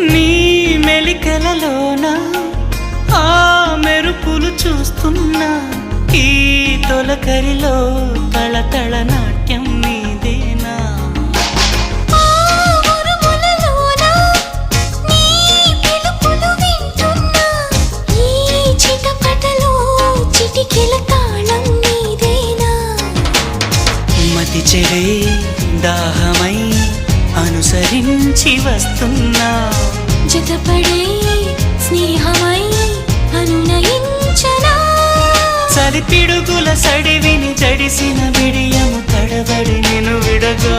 నీ మెలికలలోన ఆ మెరుపులు చూస్తున్నా ఈ తొలకరిలో తళతళ నాట్యం నీదేనా మతి చెడే దాహమై అనుసరించి వస్తున్నా జతపడే స్నేహమై అనునయించనా చలి పిడుగుల సడివిని జడిసిన బిడియము తడబడి నిన్ను విడగా